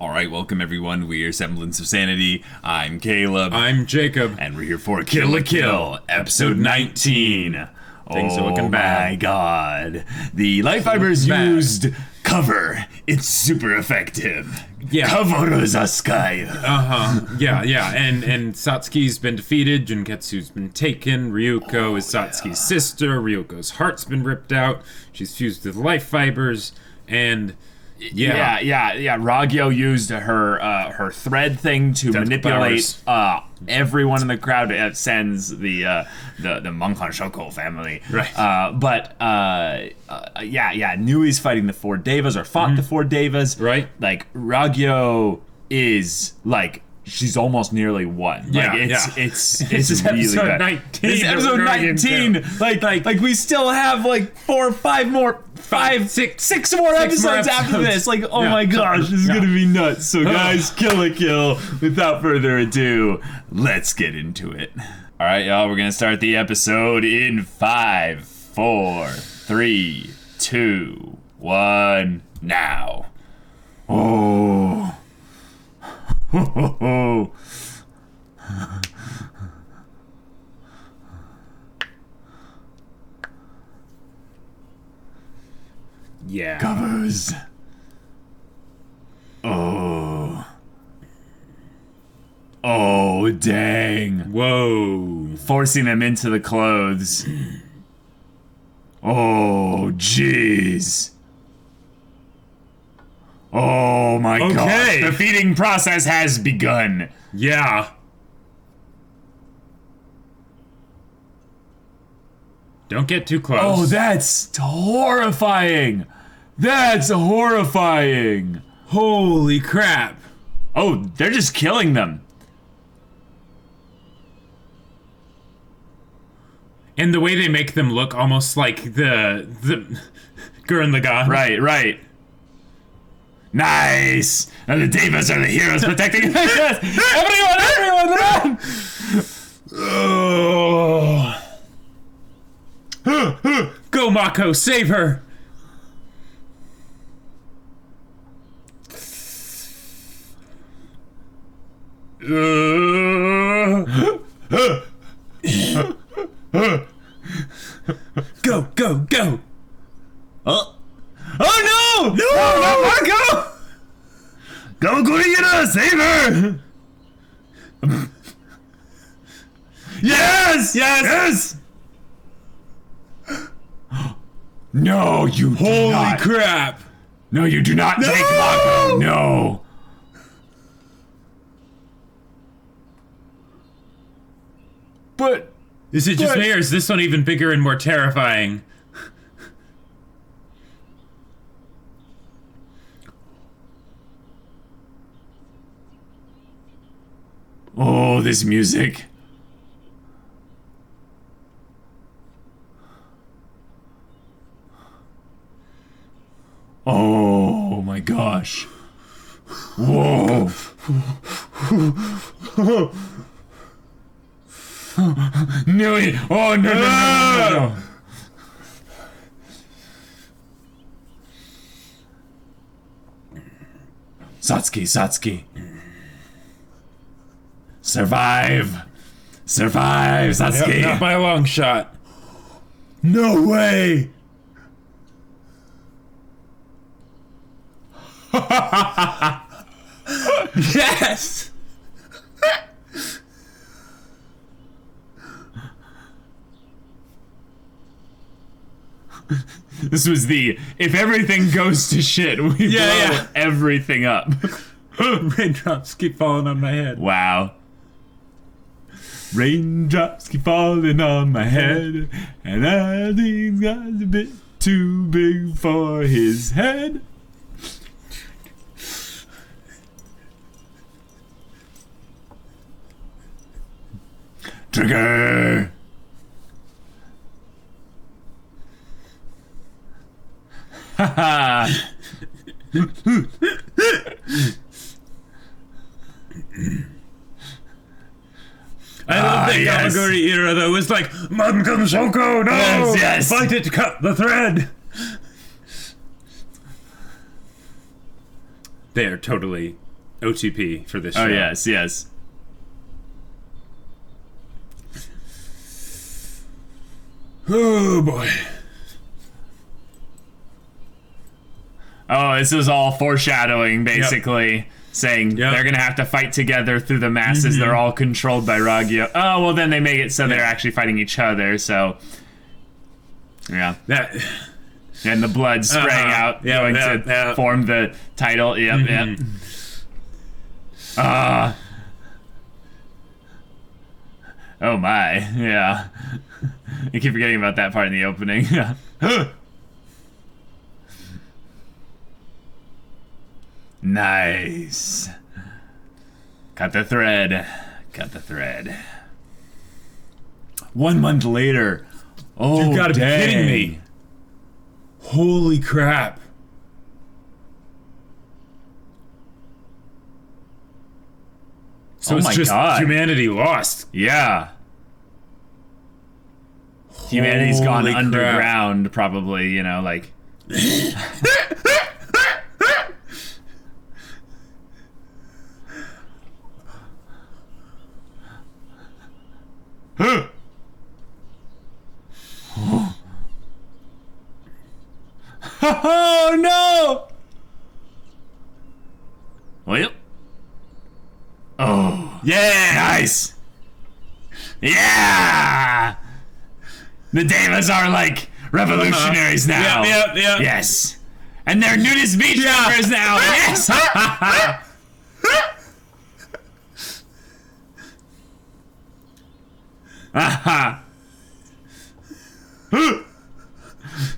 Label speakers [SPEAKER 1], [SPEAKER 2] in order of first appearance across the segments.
[SPEAKER 1] All right, welcome everyone. We are Semblance of Sanity. I'm Caleb.
[SPEAKER 2] I'm Jacob.
[SPEAKER 1] And we're here for Kill la Kill, episode 19.
[SPEAKER 2] Things are looking bad.
[SPEAKER 1] Oh my god. The Life Fibers used cover. It's super effective.
[SPEAKER 2] Yeah.
[SPEAKER 1] Cover Zaskai.
[SPEAKER 2] Yeah. And Satsuki's been defeated. Junketsu's been taken. Ryuko is Satsuki's sister. Ryuko's heart's been ripped out. She's fused with Life Fibers. And... Yeah.
[SPEAKER 1] Ragyou used her thread thing to manipulate everyone in the crowd. It sends the Manghan Shoko family.
[SPEAKER 2] Right.
[SPEAKER 1] Nui's fighting the four devas, or fought the four devas.
[SPEAKER 2] Right.
[SPEAKER 1] Like Ragyou is like, she's almost nearly won. It's
[SPEAKER 2] This is
[SPEAKER 1] really
[SPEAKER 2] episode
[SPEAKER 1] bad.
[SPEAKER 2] 19.
[SPEAKER 1] This is episode 19. Like we still have like six more episodes after this. Like, oh my gosh, this is gonna be nuts. So guys, Kill la Kill. Without further ado, let's get into it. All right, y'all, we're gonna start the episode in 5, 4, 3, 2, 1, now. Oh.
[SPEAKER 2] Yeah.
[SPEAKER 1] Covers. Oh, dang.
[SPEAKER 2] Whoa.
[SPEAKER 1] Forcing them into the clothes. Oh, jeez. Oh my gosh. The feeding process has begun.
[SPEAKER 2] Yeah. Don't get too close.
[SPEAKER 1] Oh, that's horrifying. That's horrifying.
[SPEAKER 2] Holy crap.
[SPEAKER 1] Oh, they're just killing them.
[SPEAKER 2] And the way they make them look almost like the Gurren Lagann.
[SPEAKER 1] Right. Nice. And the devas are the heroes protecting us. Everyone run. Oh.
[SPEAKER 2] Go, Mako, save her! Go!
[SPEAKER 1] Oh no! No, not Mako! Go, Kurigina, save her! Yes! No, you do
[SPEAKER 2] Holy
[SPEAKER 1] not.
[SPEAKER 2] crap!
[SPEAKER 1] No, you do not take Mako. No. But
[SPEAKER 2] Is it just me, or is this one even bigger and more terrifying?
[SPEAKER 1] oh, this music. Oh my gosh. Whoa. Nui. Oh no. Satsuki. Survive, Satsuki.
[SPEAKER 2] Not by a long shot.
[SPEAKER 1] No way.
[SPEAKER 2] Yes!
[SPEAKER 1] This was the, if everything goes to shit, we blow everything up.
[SPEAKER 2] Raindrops keep falling on my head.
[SPEAKER 1] Wow. Raindrops keep falling on my head, and I think God's a bit too big for his head. Trigger! Haha!
[SPEAKER 2] I love that Yamaguri era, though. It was like, Mankan Shoko, no!
[SPEAKER 1] Yes.
[SPEAKER 2] Fight it, cut the thread! They are totally OTP for this show.
[SPEAKER 1] Oh, yes, yes.
[SPEAKER 2] Oh, boy.
[SPEAKER 1] Oh, this is all foreshadowing, basically. Saying they're going to have to fight together through the masses. They're all controlled by Ragyou. Oh, well, then they make it so they're actually fighting each other, so... Yeah. And the blood spraying out, going to form the title. Yep. Oh, my. Yeah. I keep forgetting about that part in the opening. Nice. Cut the thread. 1 month later. Oh,
[SPEAKER 2] you gotta be kidding me. Holy crap. So it's just humanity lost.
[SPEAKER 1] Yeah. Humanity's gone underground, probably, you know, like... Oh no! Well. Oh. Yeah! Nice! Yeah! The Devas are like revolutionaries now.
[SPEAKER 2] Yep.
[SPEAKER 1] Yes. And they're Nudist Beach members now. Yes!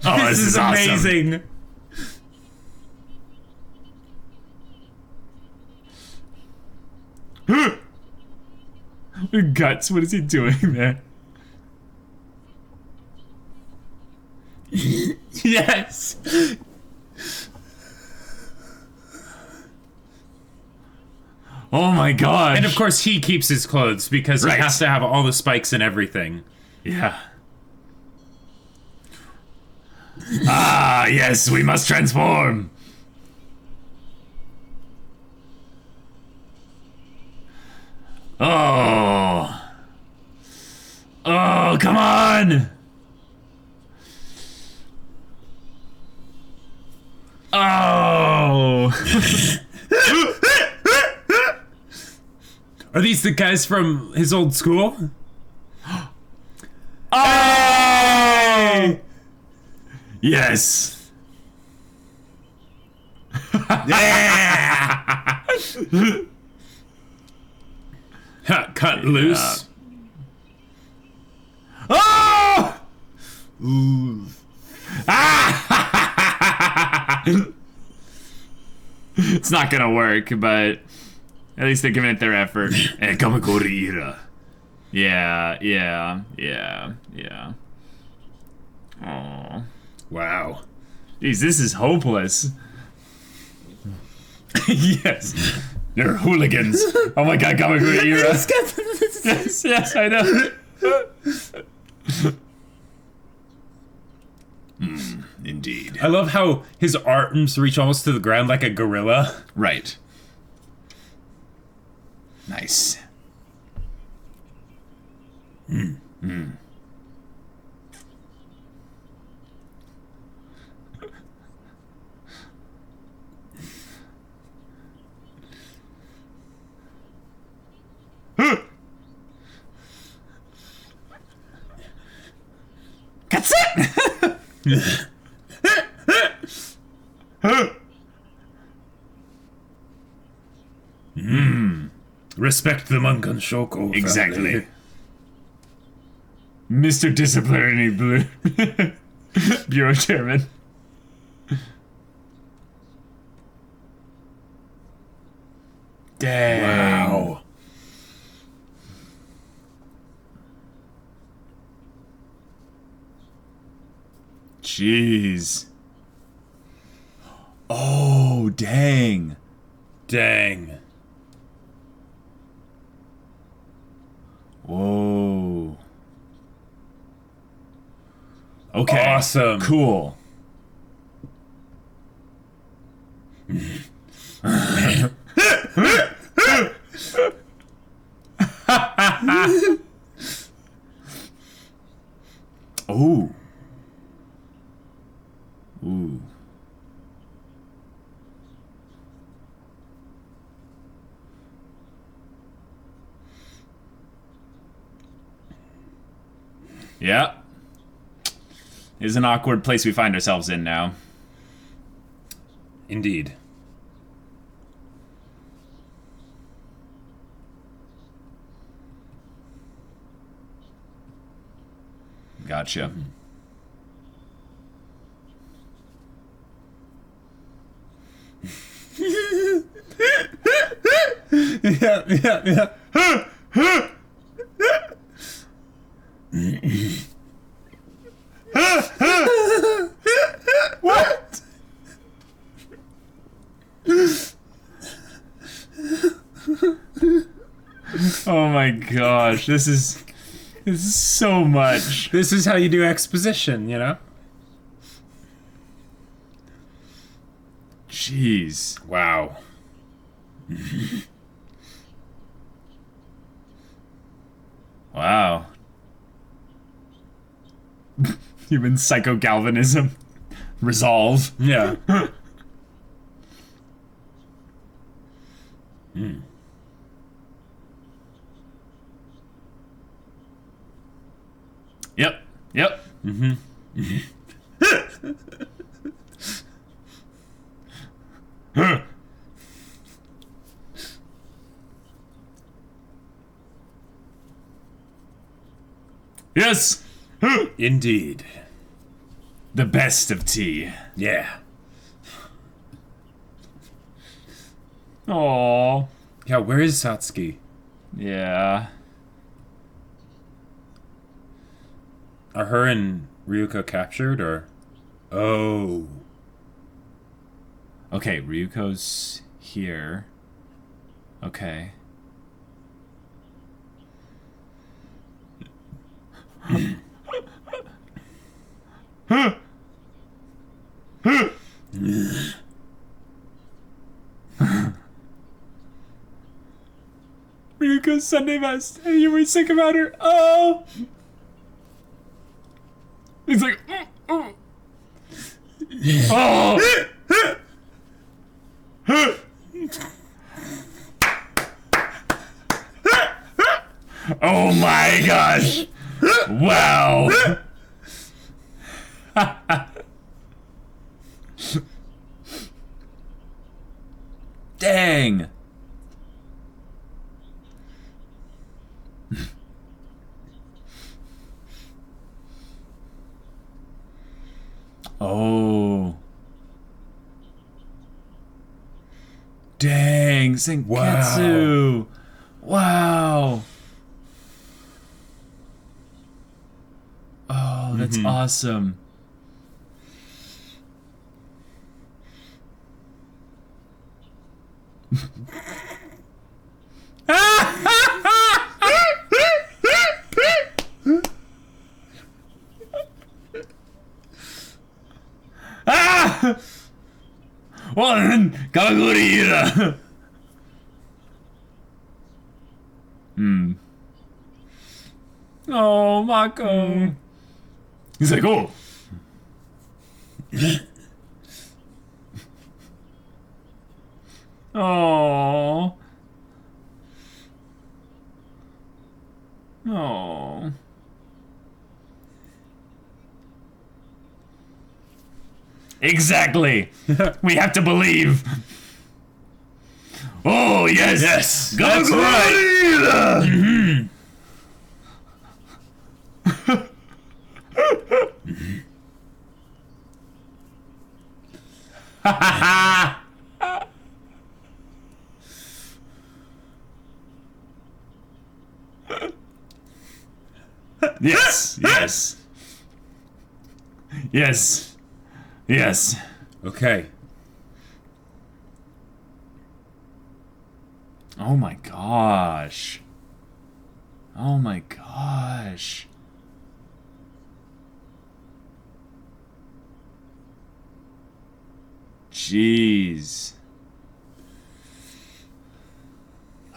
[SPEAKER 1] Oh, this is awesome.
[SPEAKER 2] Amazing.
[SPEAKER 1] Guts, what is he doing there? Yes! Oh my god.
[SPEAKER 2] And of course he keeps his clothes because he has to have all the spikes and everything.
[SPEAKER 1] Yeah. Ah, yes, we must transform. Oh. Oh, come on. Oh.
[SPEAKER 2] Are these the guys from his old school?
[SPEAKER 1] Oh! Yes.
[SPEAKER 2] Yeah! Cut loose.
[SPEAKER 1] Oh! Ooh. It's not gonna work, but at least they're giving it their effort. Yeah. Oh.
[SPEAKER 2] Wow.
[SPEAKER 1] Jeez, this is hopeless. Yes. You're hooligans. Oh my god, Kamakura-ira. yes, I know. Indeed.
[SPEAKER 2] I love how his arms reach almost to the ground like a gorilla.
[SPEAKER 1] Right. Nice. That's it!
[SPEAKER 2] Respect the Mungan Shoko.
[SPEAKER 1] Exactly.
[SPEAKER 2] Family.
[SPEAKER 1] Mr. Disciplinary Bureau Chairman. Dang.
[SPEAKER 2] Wow.
[SPEAKER 1] Jeez. Oh, dang.
[SPEAKER 2] Dang.
[SPEAKER 1] Whoa. Okay.
[SPEAKER 2] Awesome.
[SPEAKER 1] Cool. Yeah. It's an awkward place we find ourselves in now.
[SPEAKER 2] Indeed.
[SPEAKER 1] Gotcha.
[SPEAKER 2] Yeah.
[SPEAKER 1] What? Oh my gosh, this is so much.
[SPEAKER 2] This is how you do exposition, you know?
[SPEAKER 1] Jeez.
[SPEAKER 2] Wow.
[SPEAKER 1] Wow. Human psychogalvanism. Resolve.
[SPEAKER 2] Yeah.
[SPEAKER 1] Yep. Yes.
[SPEAKER 2] Indeed.
[SPEAKER 1] The best of tea.
[SPEAKER 2] Yeah.
[SPEAKER 1] Aww.
[SPEAKER 2] Yeah, where is Satsuki?
[SPEAKER 1] Yeah.
[SPEAKER 2] Are her and Ryuko captured, or? Oh.
[SPEAKER 1] Okay, Ryuko's here. Okay. Ryuko's Sunday best. Hey, you were sick about her. Oh. He's like, oh. Oh my gosh. Wow. Dang. Oh. Dang, Senketsu. Wow. Oh, that's awesome. Well then, Kagurira. Oh, Mako. He's like, oh. Oh. Oh. Exactly. We have to believe. Oh, yes.
[SPEAKER 2] Yes,
[SPEAKER 1] That's right. Yes, yes. Yes. Yes.
[SPEAKER 2] Okay.
[SPEAKER 1] Oh my gosh. Oh my gosh. Jeez.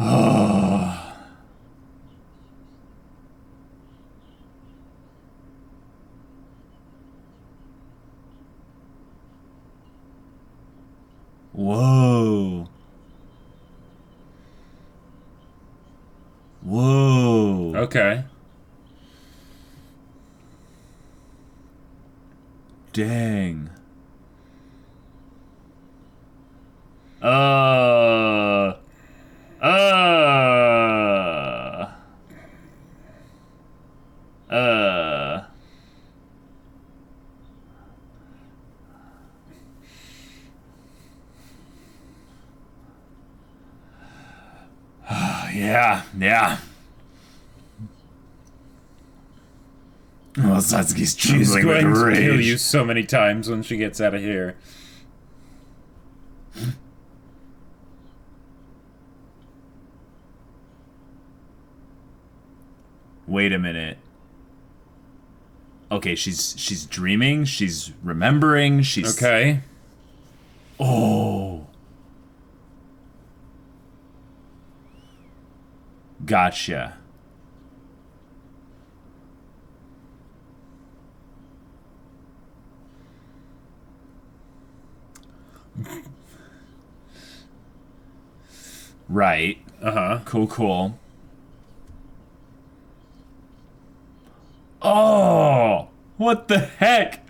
[SPEAKER 1] Oh. Whoa. Whoa.
[SPEAKER 2] Okay.
[SPEAKER 1] dang. Uh. Yeah. Well, Satsuki's
[SPEAKER 2] She's
[SPEAKER 1] trembling
[SPEAKER 2] going
[SPEAKER 1] with
[SPEAKER 2] to
[SPEAKER 1] rage.
[SPEAKER 2] kill you so many times when she gets out of here.
[SPEAKER 1] Wait a minute. Okay, she's dreaming, she's remembering, she's...
[SPEAKER 2] Okay.
[SPEAKER 1] Oh. Gotcha. Right.
[SPEAKER 2] Uh-huh.
[SPEAKER 1] Cool. Oh! What the heck?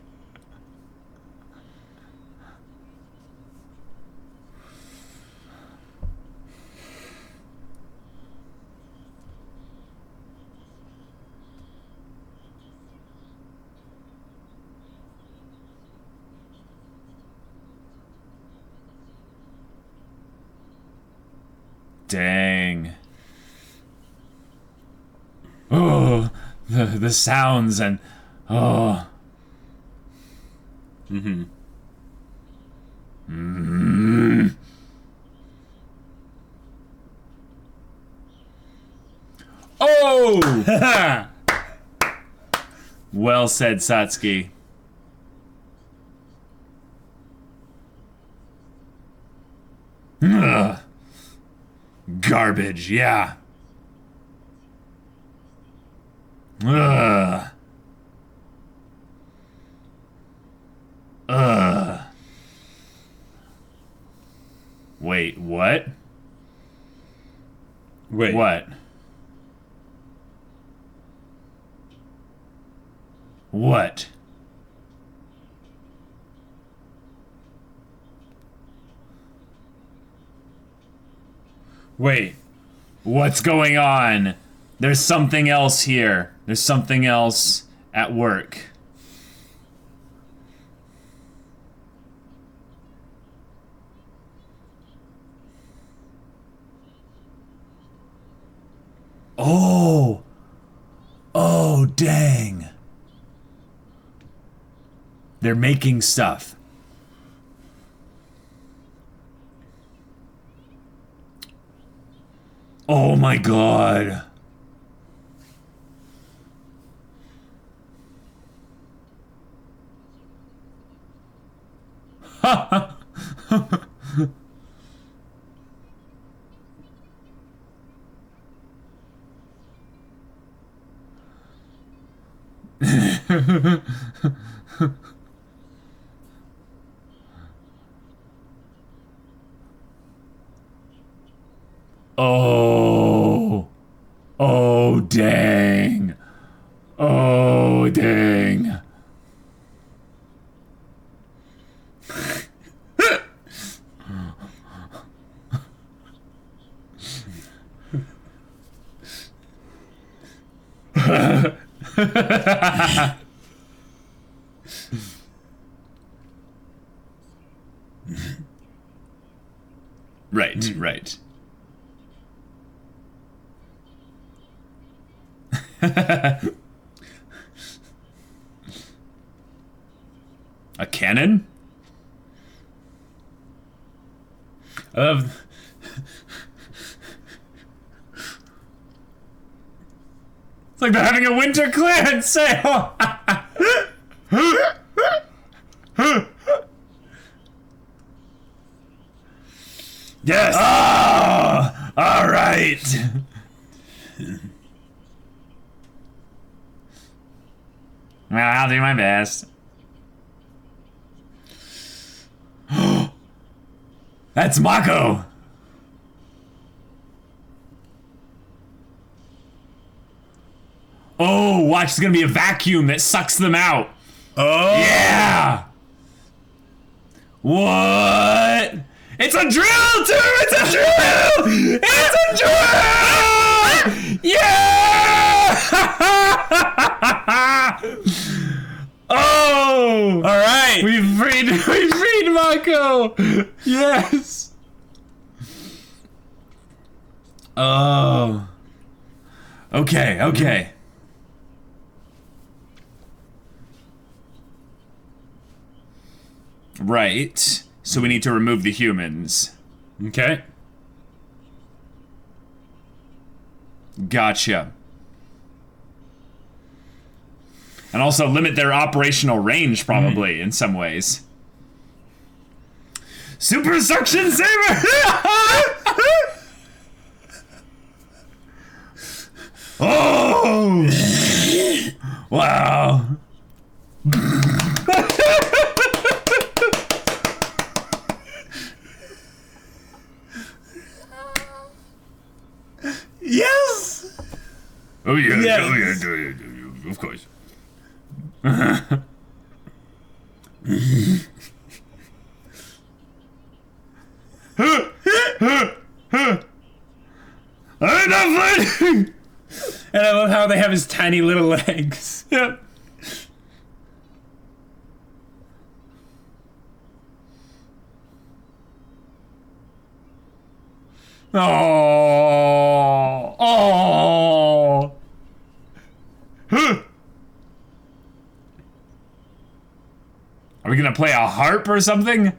[SPEAKER 1] Dang. Oh, the sounds and oh. Oh! Well said, Satsuki. Ugh. Garbage, yeah. Ugh. Wait, what?
[SPEAKER 2] Wait.
[SPEAKER 1] What? What?
[SPEAKER 2] Wait.
[SPEAKER 1] What's going on? There's something else here. There's something else at work. Oh. Oh, dang. They're making stuff. Oh my god. Oh. Oh, dang. Oh, dang. Right. A cannon?
[SPEAKER 2] Of
[SPEAKER 1] It's like they're having a winter clearance sale!
[SPEAKER 2] yes.
[SPEAKER 1] Oh, all right. Well, I'll do my best. That's Mako. Oh, watch, it's gonna be a vacuum that sucks them out.
[SPEAKER 2] Oh.
[SPEAKER 1] Yeah. What? It's a drill, too! It's a drill! It's a drill! Yeah! Oh!
[SPEAKER 2] All right.
[SPEAKER 1] We freed Mako! Yes! Oh. Okay. Right. So we need to remove the humans.
[SPEAKER 2] Okay.
[SPEAKER 1] Gotcha. And also limit their operational range, probably, in some ways. Super Suction Saber! Oh! Wow.
[SPEAKER 2] Yes.
[SPEAKER 1] Oh yeah,
[SPEAKER 2] Yes.
[SPEAKER 1] oh yeah, of course. I'm not fighting!
[SPEAKER 2] And I love how they have his tiny little legs.
[SPEAKER 1] Yep. Oh. Oh. Are we gonna play a harp or something?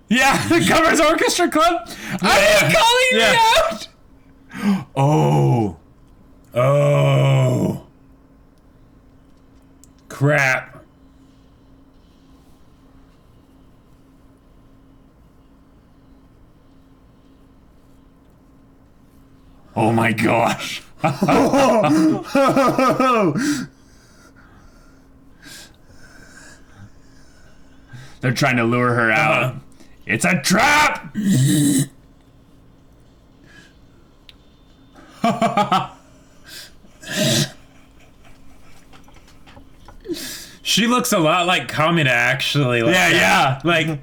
[SPEAKER 1] Yeah, the Covers Orchestra Club. Are you calling me out? Oh.
[SPEAKER 2] Oh. Crap.
[SPEAKER 1] Oh my gosh. They're trying to lure her out. It's a trap!
[SPEAKER 2] She looks a lot like Kamina, actually. Like,
[SPEAKER 1] Yeah.
[SPEAKER 2] Like,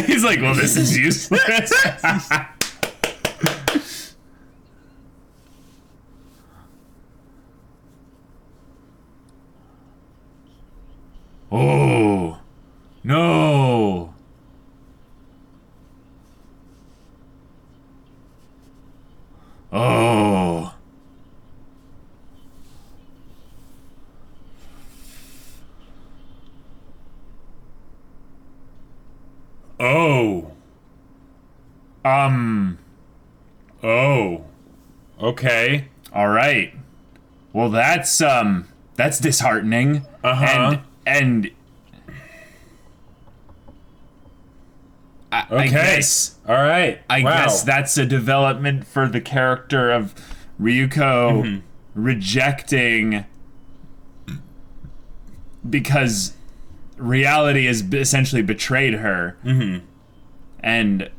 [SPEAKER 1] He's like, well, this is useless. Oh. No. Oh.
[SPEAKER 2] oh. Oh. Okay.
[SPEAKER 1] All right. Well, that's disheartening.
[SPEAKER 2] Uh-huh.
[SPEAKER 1] And I
[SPEAKER 2] Okay.
[SPEAKER 1] guess
[SPEAKER 2] All right.
[SPEAKER 1] I
[SPEAKER 2] Wow.
[SPEAKER 1] guess that's a development for the character of Ryuko rejecting because reality has essentially betrayed her. And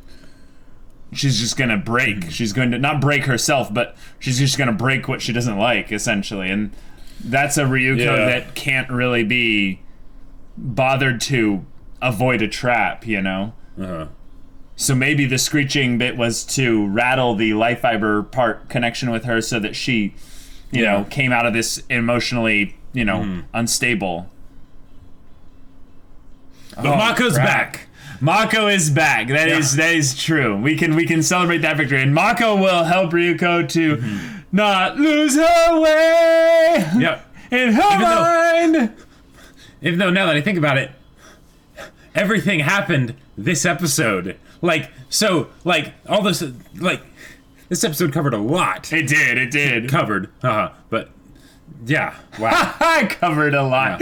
[SPEAKER 1] she's just gonna break. She's going to not break herself, but she's just gonna break what she doesn't like, essentially. And that's a Ryuko that can't really be bothered to avoid a trap, you know?
[SPEAKER 2] Uh-huh.
[SPEAKER 1] So maybe the screeching bit was to rattle the life fiber part connection with her so that she, you know, came out of this emotionally, you know, unstable.
[SPEAKER 2] But Mako's back.
[SPEAKER 1] Mako is back. That is true. We can celebrate that victory, and Mako will help Ryuko to not lose her way.
[SPEAKER 2] Yep.
[SPEAKER 1] In her mind.
[SPEAKER 2] Even though now that I think about it, everything happened this episode. Like, so, like, all this, like, this episode covered a lot.
[SPEAKER 1] It did.
[SPEAKER 2] Covered. But, yeah. Wow.
[SPEAKER 1] I covered a lot.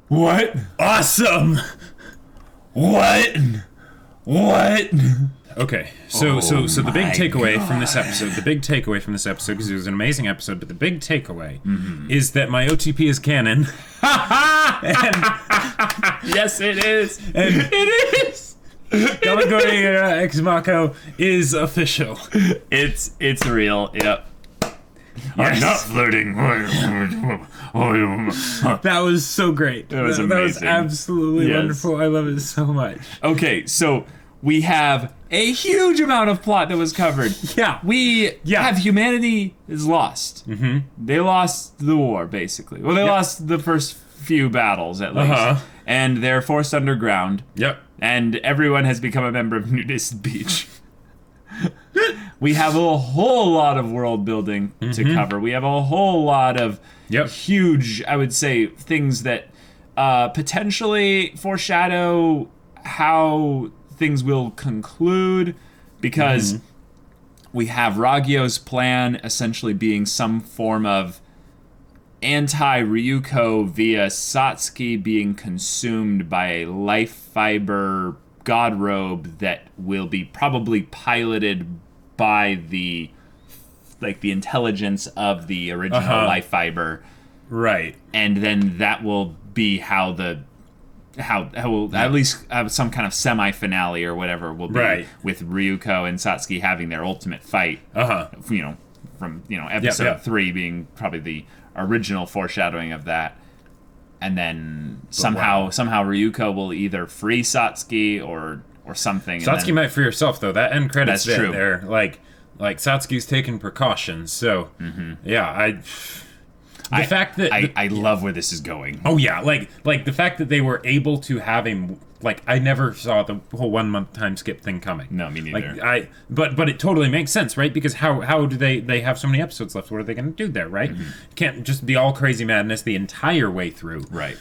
[SPEAKER 1] What?
[SPEAKER 2] Awesome!
[SPEAKER 1] What?
[SPEAKER 2] Okay, so the big takeaway from this episode, because it was an amazing episode, but the big takeaway is that my OTP is canon.
[SPEAKER 1] Yes, it is.
[SPEAKER 2] And it is. Galigori Ex Mako is official.
[SPEAKER 1] It's real. Yep.
[SPEAKER 2] Yes.
[SPEAKER 1] I'm not flirting.
[SPEAKER 2] That was so great.
[SPEAKER 1] That was amazing.
[SPEAKER 2] That was absolutely wonderful. I love it so much.
[SPEAKER 1] Okay, so we have a huge amount of plot that was covered.
[SPEAKER 2] Yeah.
[SPEAKER 1] We have humanity is lost. Mm-hmm. They lost the war, basically. Well, they lost the first few battles, at least. And they're forced underground.
[SPEAKER 2] Yep.
[SPEAKER 1] And everyone has become a member of Nudist Beach. We have a whole lot of world building to cover. We have a whole lot of huge, I would say, things that potentially foreshadow how things will conclude, because we have Ragyou's plan essentially being some form of anti-Ryuko via Satsuki being consumed by a life fiber god robe that will be probably piloted by the intelligence of the original life fiber.
[SPEAKER 2] Right.
[SPEAKER 1] And then that will be how will at least have some kind of semi-finale or whatever will be with Ryuko and Satsuki having their ultimate fight. From episode 3 being probably the original foreshadowing of that. And then somehow Ryuko will either free Satsuki or something.
[SPEAKER 2] Satsuki might free herself, though. That end credits
[SPEAKER 1] That's true.
[SPEAKER 2] There. Like Satsuki's taking precautions. So the fact that
[SPEAKER 1] I love where this is going.
[SPEAKER 2] Oh yeah, like the fact that they were able to have him. Like, I never saw the whole 1 month time skip thing coming.
[SPEAKER 1] No, me neither.
[SPEAKER 2] Like but it totally makes sense, right? Because how do they have so many episodes left? What are they going to do there, right? Can't just be all crazy madness the entire way through.
[SPEAKER 1] Right.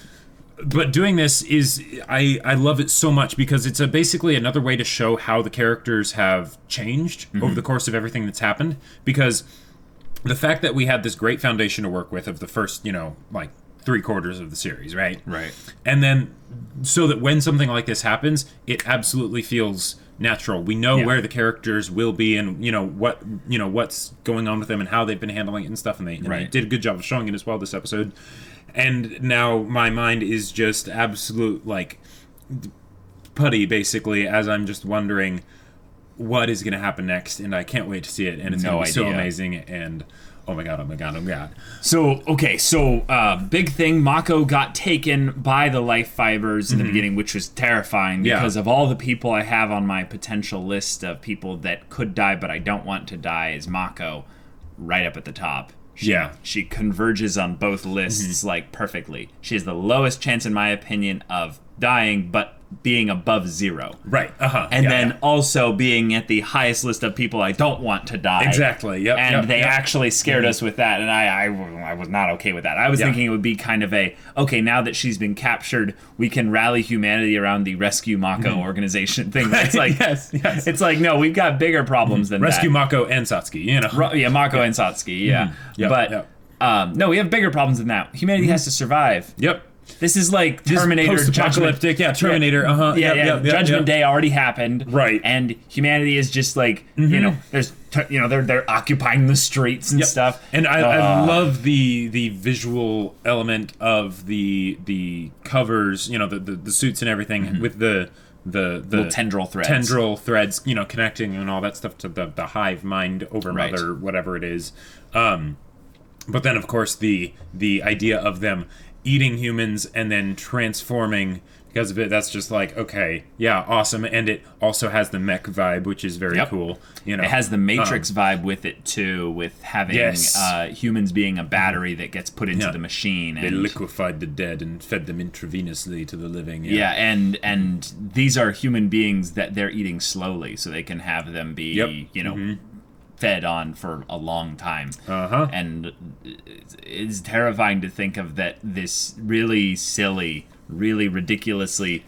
[SPEAKER 2] But doing this is, I love it so much because it's basically another way to show how the characters have changed over the course of everything that's happened. Because the fact that we had this great foundation to work with of the first, 3/4 of the series, right?
[SPEAKER 1] Right.
[SPEAKER 2] And then, so that when something like this happens, it absolutely feels natural. We know where the characters will be, and what's going on with them, and how they've been handling it and stuff. And they did a good job of showing it as well this episode. And now my mind is just absolute putty, basically, as I'm just wondering what is going to happen next, and I can't wait to see it. And it's going to be so amazing. And oh my god.
[SPEAKER 1] So big thing, Mako got taken by the life fibers in the beginning, which was terrifying because of all the people I have on my potential list of people that could die but I don't want to die, is Mako right up at the top. She converges on both lists perfectly. She has the lowest chance, in my opinion, of dying, but being above 0.
[SPEAKER 2] Right.
[SPEAKER 1] And then also being at the highest list of people I don't want to die.
[SPEAKER 2] Exactly. Yep.
[SPEAKER 1] And they actually scared us with that, and I was not okay with that. I was thinking it would be kind of okay, now that she's been captured, we can rally humanity around the Rescue Mako organization thing. It's like
[SPEAKER 2] yes.
[SPEAKER 1] It's like, no, we've got bigger problems than
[SPEAKER 2] Rescue
[SPEAKER 1] that.
[SPEAKER 2] Mako and Satsuki,
[SPEAKER 1] Mako and Satsuki, no, we have bigger problems than that. Humanity has to survive.
[SPEAKER 2] Yep.
[SPEAKER 1] This is like Terminator,
[SPEAKER 2] post-apocalyptic, Terminator,
[SPEAKER 1] Judgment Day already happened,
[SPEAKER 2] right?
[SPEAKER 1] And humanity is just like they're occupying the streets and stuff.
[SPEAKER 2] And I love the visual element of the covers, the suits and everything with the
[SPEAKER 1] little tendril
[SPEAKER 2] threads, connecting and all that stuff to the hive mind over mother, whatever it is. But then of course the idea of them eating humans and then transforming because of it, that's just awesome. And it also has the mech vibe, which is very cool.
[SPEAKER 1] It has the Matrix vibe with it too, with having humans being a battery that gets put into the machine.
[SPEAKER 2] They liquefied the dead and fed them intravenously to the living.
[SPEAKER 1] And these are human beings that they're eating slowly, so they can have them be fed on for a long time. And it's terrifying to think of that this really silly really ridiculously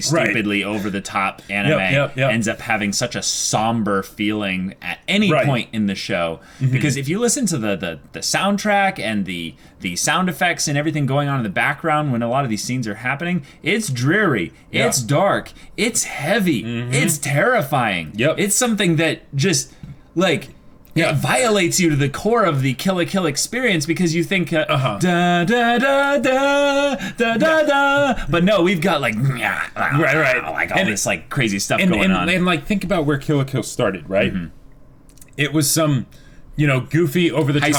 [SPEAKER 1] stupidly over the top anime ends up having such a somber feeling at any point in the show. Because if you listen to the soundtrack and the sound effects and everything going on in the background when a lot of these scenes are happening, it's dreary, it's dark, it's heavy, it's terrifying. It's something that just like it violates you to the core of the Kill la Kill experience, because you think da da da da da da da, but no, we've got like like all this like crazy stuff going on.
[SPEAKER 2] And like think about where Kill la Kill started, right? It was some, you know, goofy over the top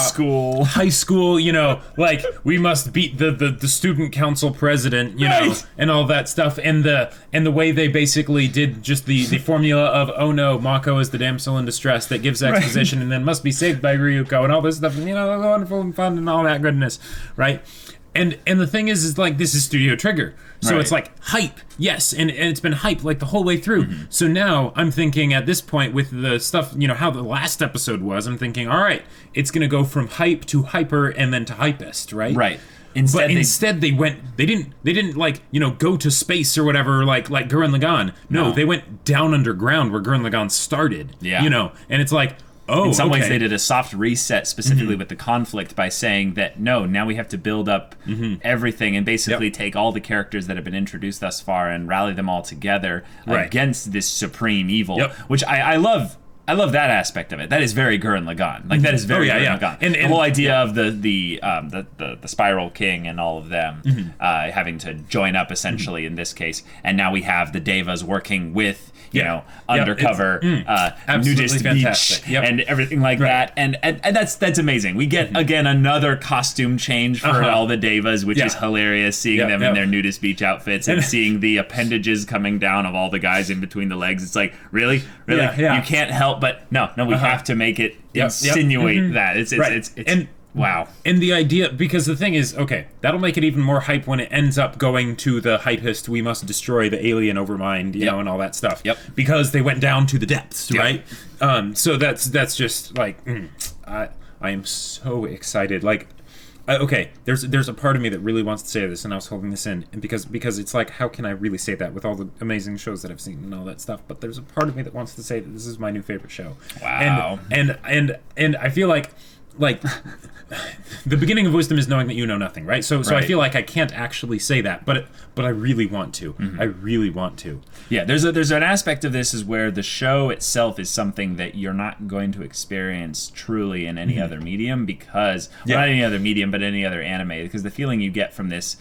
[SPEAKER 2] high school, you know, like we must beat the student council president, you know, and all that stuff, and the way they basically did just the formula of, oh no, Mako is the damsel in distress that gives exposition and then must be saved by Ryuko and all this stuff, and you know, wonderful and fun and all that goodness, right? And the thing is like, this is Studio Trigger, so it's like hype, yes, and it's been hype like the whole way through. So now I'm thinking at this point with the stuff, you know, how the last episode was, I'm thinking, all right, it's gonna go from hype to hyper and then to hypest, right? Instead they didn't like, you know, go to space or whatever like Gurren Lagann. No, they went down underground where Gurren Lagann started. You know, and it's like, oh,
[SPEAKER 1] in some ways they did a soft reset specifically with the conflict by saying that no, now we have to build up everything and basically take all the characters that have been introduced thus far and rally them all together against this supreme evil, which I love. I love that aspect of it. That is very Gurren Lagann. Like that is very Gurren Lagann. And the whole idea of the Spiral King and all of them having to join up essentially in this case, and now we have the Devas working with you know undercover Nudist Beach and everything like that, and that's amazing. We get again another costume change for all the Devas, which is hilarious. Seeing them in their Nudist Beach outfits and seeing the appendages coming down of all the guys in between the legs. It's like really you can't help. But no, we have to make it insinuate that it's wow.
[SPEAKER 2] And the idea, because the thing is, okay, that'll make it even more hype when it ends up going to the hypest, we must destroy the alien overmind, you know, and all that stuff. Because they went down to the depths, right? So that's just like, I am so excited. Like, okay, there's a part of me that really wants to say this, and I was holding this in, and because it's like, how can I really say that with all the amazing shows that I've seen and all that stuff? But there's a part of me that wants to say that this is my new favorite show.
[SPEAKER 1] Wow.
[SPEAKER 2] And I feel like the beginning of wisdom is knowing that you know nothing, right? So I feel like I can't actually say that, but I really want to. I really want to.
[SPEAKER 1] Yeah, there's an aspect of this is where the show itself is something that you're not going to experience truly in any other medium, because not any other medium, but any other anime, because the feeling you get from this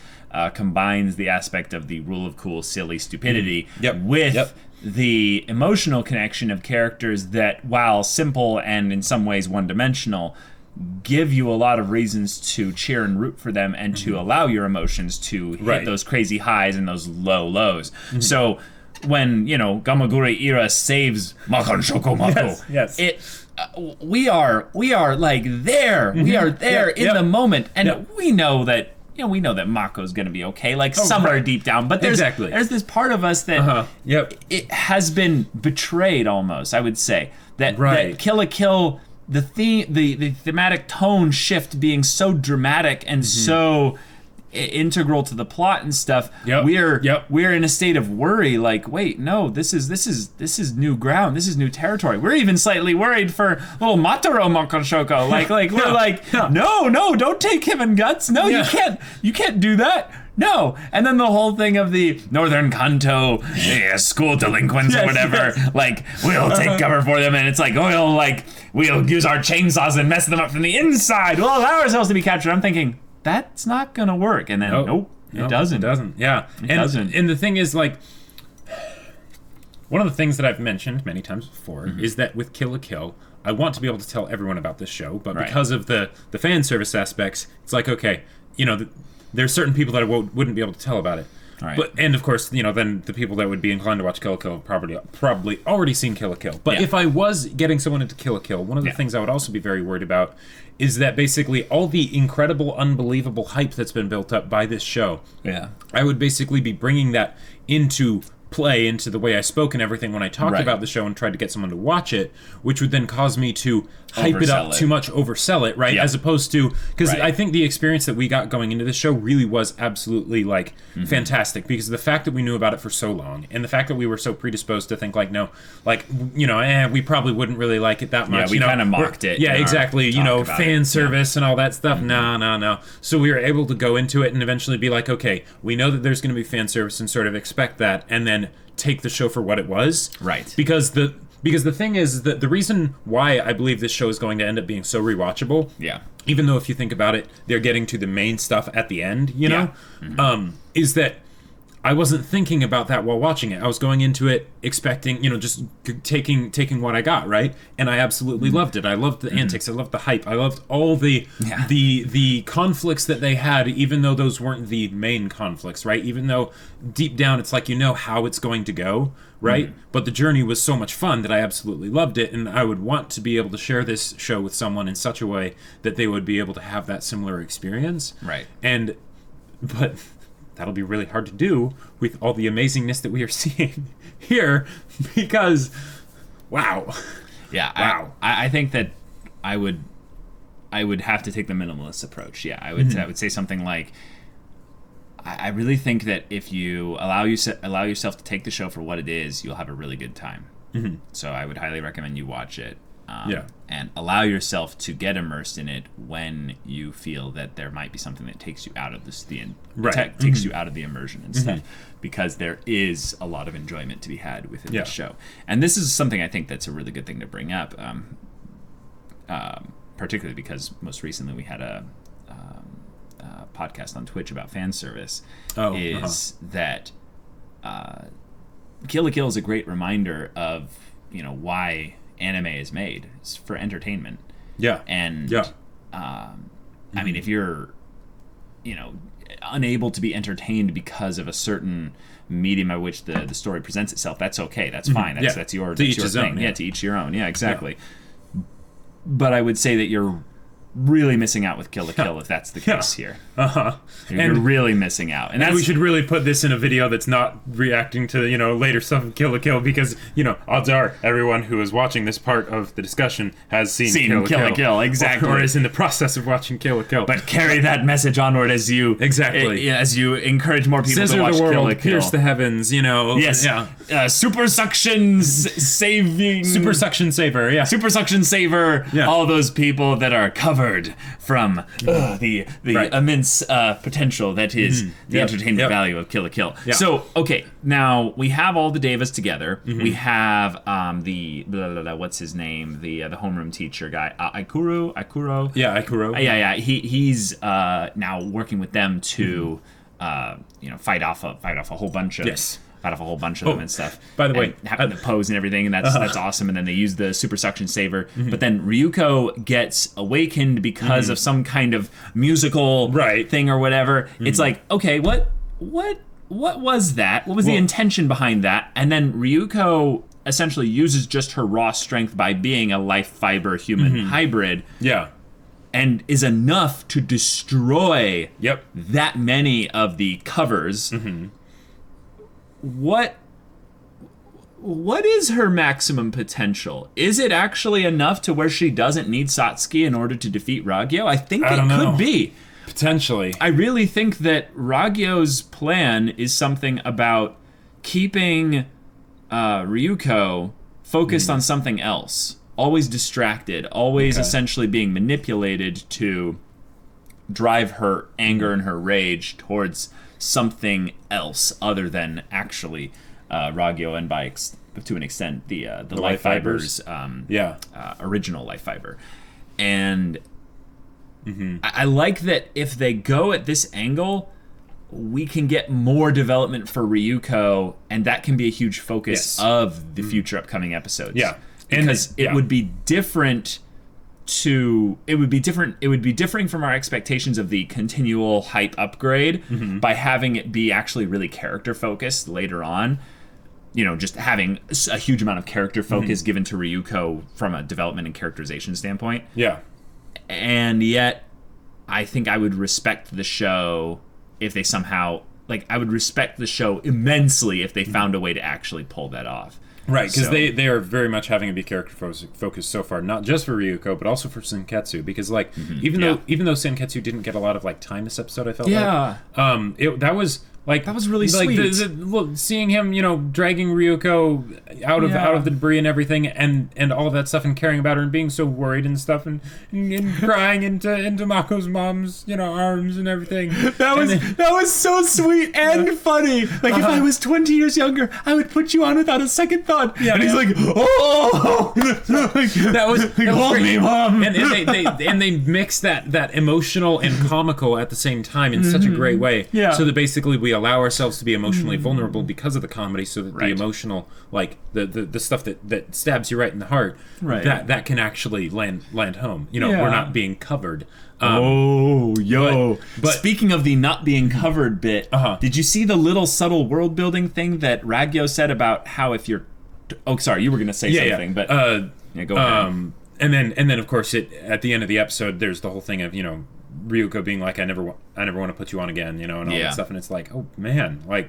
[SPEAKER 1] combines the aspect of the rule of cool, silly stupidity with the emotional connection of characters that, while simple and in some ways one-dimensional, give you a lot of reasons to cheer and root for them and to allow your emotions to hit those crazy highs and those low lows. So when, you know, Gamagure Ira saves Makan Shoko Mako, we are like there. We are there in the moment, and we know that, you know, we know that Mako's going to be okay, like somewhere deep down. But there's this part of us that it has been betrayed almost, I would say. That Kill la Kill, the thematic tone shift being so dramatic and so integral to the plot and stuff, we're in a state of worry, like, wait, no, this is new ground, this is new territory. We're even slightly worried for little Mataro Mokonshoko. We're like, no, don't take him in guts. No, you can't do that. No. And then the whole thing of the Northern Kanto school delinquents or whatever, like, we'll take cover for them, and it's like, we'll use our chainsaws and mess them up from the inside. We'll allow ourselves to be captured. I'm thinking, that's not gonna work. And then it doesn't.
[SPEAKER 2] It doesn't. Yeah.
[SPEAKER 1] It doesn't.
[SPEAKER 2] And the thing is, like, one of the things that I've mentioned many times before is that with Kill la Kill, I want to be able to tell everyone about this show, but because of the fan service aspects, it's like, okay, you know, there's certain people that I wouldn't be able to tell about it. But, and of course, you know, then the people that would be inclined to watch Kill la Kill have probably already seen Kill la Kill. But if I was getting someone into Kill la Kill, one of the things I would also be very worried about is that basically all the incredible, unbelievable hype that's been built up by this show, I would basically be bringing that into play into the way I spoke and everything when I talked about the show and tried to get someone to watch it, which would then cause me to hype it up too much, oversell it, right? As opposed to, because I think the experience that we got going into the show really was absolutely like fantastic, because of the fact that we knew about it for so long and the fact that we were so predisposed to think like, no, like, you know, we probably wouldn't really like it that much.
[SPEAKER 1] Yeah, we kind of mocked it.
[SPEAKER 2] Yeah, exactly. You know, fan service and all that stuff. No. So we were able to go into it and eventually be like, okay, we know that there's going to be fan service and sort of expect that, and then take the show for what it was.
[SPEAKER 1] Right.
[SPEAKER 2] Because the thing is that the reason why I believe this show is going to end up being so rewatchable, even though if you think about it, they're getting to the main stuff at the end, you know, is that I wasn't thinking about that while watching it. I was going into it expecting, you know, just taking what I got, right? And I absolutely loved it. I loved the antics. I loved the hype. I loved all the conflicts that they had, even though those weren't the main conflicts, right? Even though deep down it's like you know how it's going to go, right? But the journey was so much fun that I absolutely loved it, and I would want to be able to share this show with someone in such a way that they would be able to have that similar experience.
[SPEAKER 1] Right.
[SPEAKER 2] But that'll be really hard to do with all the amazingness that we are seeing here, because, wow.
[SPEAKER 1] Yeah, wow. I think that I would have to take the minimalist approach. Yeah, I would say something like, I really think that if you allow yourself to take the show for what it is, you'll have a really good time. So I would highly recommend you watch it. And allow yourself to get immersed in it when you feel that there might be something that takes you out of takes you out of the immersion and stuff, because there is a lot of enjoyment to be had within the show. And this is something I think that's a really good thing to bring up, particularly because most recently we had a podcast on Twitch about fan service. That Kill la Kill is a great reminder of, you know, why anime is made. It's for entertainment. And I mean, if you're, you know, unable to be entertained because of a certain medium by which the story presents itself, that's okay. That's fine. That's your thing. To each your own. Yeah, exactly. But I would say that you're really missing out with Kill la Kill if that's the case here. You're really missing out.
[SPEAKER 2] And we should really put this in a video that's not reacting to, you know, later stuff of Kill la Kill, because, you know, odds are everyone who is watching this part of the discussion has seen Kill la Kill.
[SPEAKER 1] Exactly.
[SPEAKER 2] Or is in the process of watching Kill la Kill.
[SPEAKER 1] But carry that message onward as you as you encourage more people to watch Kill la Kill.
[SPEAKER 2] Pierce the heavens, you know.
[SPEAKER 1] Yes. Super suction saving.
[SPEAKER 2] Super suction saver. Yeah.
[SPEAKER 1] Super suction saver. Yeah. All those people that are covered from the immense potential that is the entertainment value of Kill la Kill. So, okay, now we have all the devas together. We have the what's his name? The homeroom teacher guy, Aikuro.
[SPEAKER 2] Yeah, Aikuro.
[SPEAKER 1] He's now working with them to you know, fight off a whole bunch of out of a whole bunch of them and stuff.
[SPEAKER 2] By the way,
[SPEAKER 1] having the pose and everything, and that's awesome. And then they use the super suction saver. But then Ryuko gets awakened because of some kind of musical thing or whatever. It's like, okay, what was that? What was the intention behind that? And then Ryuko essentially uses just her raw strength by being a life fiber human hybrid. And is enough to destroy that many of the covers. What is her maximum potential? Is it actually enough to where she doesn't need Satsuki in order to defeat Ragyou? I think it could be.
[SPEAKER 2] Potentially.
[SPEAKER 1] I really think that Ragyou's plan is something about keeping Ryuko focused on something else. Always distracted. Always essentially being manipulated to drive her anger and her rage towards something else other than actually Ragyou, and to an extent the Life Fibers original Life Fiber. And I like that if they go at this angle, we can get more development for Ryuko, and that can be a huge focus of the future upcoming episodes. Because it would be different it would be differing from our expectations of the continual hype upgrade by having it be actually really character focused later on. You know, just having a huge amount of character focus given to Ryuko from a development and characterization standpoint. And yet I think I would respect the show if they somehow like I would respect the show immensely if they found a way to actually pull that off.
[SPEAKER 2] Right, because they are very much having to be character focused so far, not just for Ryuko, but also for Senketsu. Because like even though Senketsu didn't get a lot of like time this episode, I felt that was really sweet. Look, seeing him, dragging Ryuko out of the debris and everything, and all of that stuff, and caring about her, and being so worried and stuff, and crying into Mako's mom's arms and everything.
[SPEAKER 1] That was so sweet and funny. Like if I was 20 years younger, I would put you on without a second thought. Yeah, and he's like, oh,
[SPEAKER 2] that was
[SPEAKER 1] hold me, mom.
[SPEAKER 2] And they mix that emotional and comical at the same time in such a great way.
[SPEAKER 1] Yeah.
[SPEAKER 2] So that basically we allow ourselves to be emotionally vulnerable because of the comedy, so that the emotional, like the stuff that stabs you right in the heart, that can actually land home. We're not being covered.
[SPEAKER 1] But speaking of the not being covered bit, did you see the little subtle world building thing that Ragyou said about how if you're sorry, you were gonna say something, but go ahead.
[SPEAKER 2] And then of course at the end of the episode there's the whole thing of Ryuko being like, I never want to put you on again, and all that stuff, and it's like, oh man, like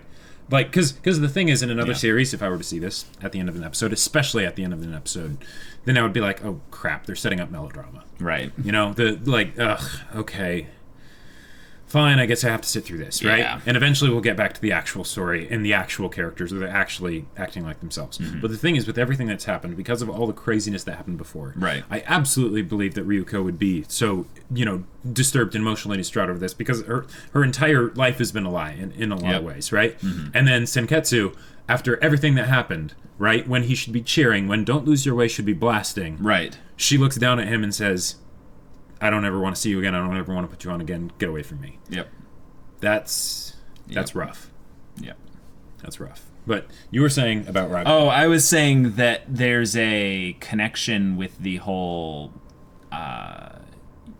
[SPEAKER 2] because the thing is, in another series, if I were to see this at the end of an episode, especially at the end of an episode, then I would be like, oh crap, they're setting up melodrama,
[SPEAKER 1] right?
[SPEAKER 2] Okay, fine, I guess I have to sit through this, right?
[SPEAKER 1] Yeah.
[SPEAKER 2] And eventually we'll get back to the actual story and the actual characters that are actually acting like themselves. But the thing is, with everything that's happened, because of all the craziness that happened before, I absolutely believe that Ryuko would be so, disturbed and emotionally distraught over this, because her entire life has been a lie in a lot of ways, right? And then Senketsu, after everything that happened, right, when he should be cheering, when Don't Lose Your Way should be blasting, she looks down at him and says, I don't ever want to see you again. I don't ever want to put you on again. Get away from me.
[SPEAKER 1] Yep.
[SPEAKER 2] That's rough.
[SPEAKER 1] Yep.
[SPEAKER 2] That's rough. But you were saying about Ragyou.
[SPEAKER 1] Oh, I was saying that there's a connection with the whole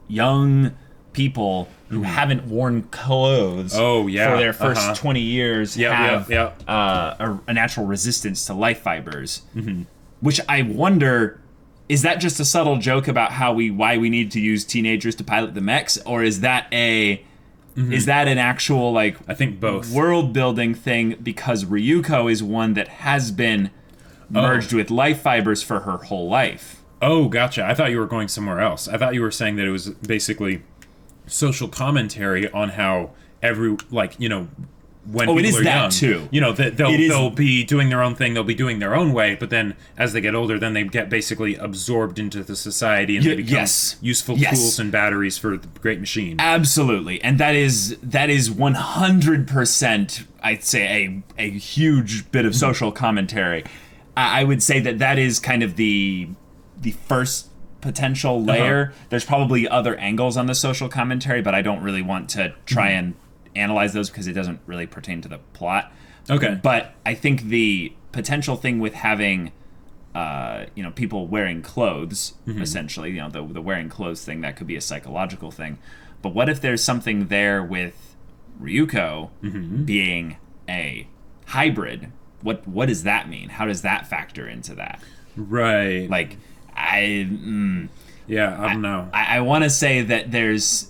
[SPEAKER 1] young people who haven't worn clothes for their first 20 years have a natural resistance to life fibers, which I wonder... Is that just a subtle joke about why we need to use teenagers to pilot the mechs, or is that is that an actual I
[SPEAKER 2] think both
[SPEAKER 1] world building thing, because Ryuko is one that has been merged with life fibers for her whole life?
[SPEAKER 2] Oh, gotcha. I thought you were going somewhere else. I thought you were saying that it was basically social commentary on how when people
[SPEAKER 1] it is
[SPEAKER 2] are
[SPEAKER 1] that
[SPEAKER 2] young,
[SPEAKER 1] too.
[SPEAKER 2] That they'll be doing their own thing, they'll be doing their own way, but then as they get older, then they get basically absorbed into the society, and they become useful tools and batteries for the great machine.
[SPEAKER 1] Absolutely, and that is 100%, I'd say, a huge bit of social commentary. I would say that is kind of the first potential layer. There's probably other angles on the social commentary, but I don't really want to try and analyze those because it doesn't really pertain to the plot.
[SPEAKER 2] Okay.
[SPEAKER 1] But I think the potential thing with having people wearing clothes, essentially, the wearing clothes thing, that could be a psychological thing. But what if there's something there with Ryuko being a hybrid? What does that mean? How does that factor into that?
[SPEAKER 2] Right.
[SPEAKER 1] I don't
[SPEAKER 2] know.
[SPEAKER 1] I want to say that there's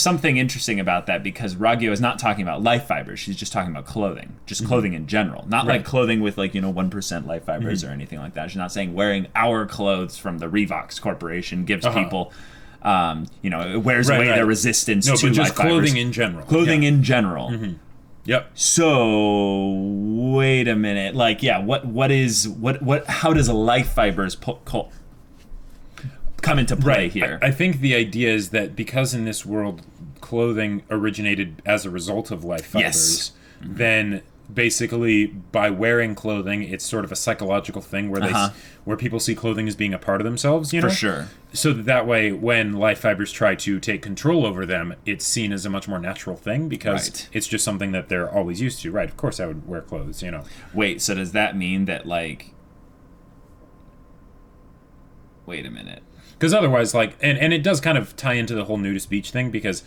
[SPEAKER 1] something interesting about that, because Ragyou is not talking about life fibers. She's just talking about clothing, clothing in general. Not like clothing with 1% life fibers or anything like that. She's not saying wearing our clothes from the Revox Corporation gives people, it wears away their resistance to life fibers. No, but just
[SPEAKER 2] clothing in general.
[SPEAKER 1] Clothing in general.
[SPEAKER 2] Yep.
[SPEAKER 1] So wait a minute. How does life fibers come into play here?
[SPEAKER 2] I think the idea is that because in this world clothing originated as a result of life fibers, then basically by wearing clothing, it's sort of a psychological thing where where people see clothing as being a part of themselves,
[SPEAKER 1] For sure.
[SPEAKER 2] So that way, when life fibers try to take control over them, it's seen as a much more natural thing, because it's just something that they're always used to. Right, of course I would wear clothes,
[SPEAKER 1] Wait, so does that mean that, wait a minute.
[SPEAKER 2] Because otherwise, and it does kind of tie into the whole Nudist Beach thing, because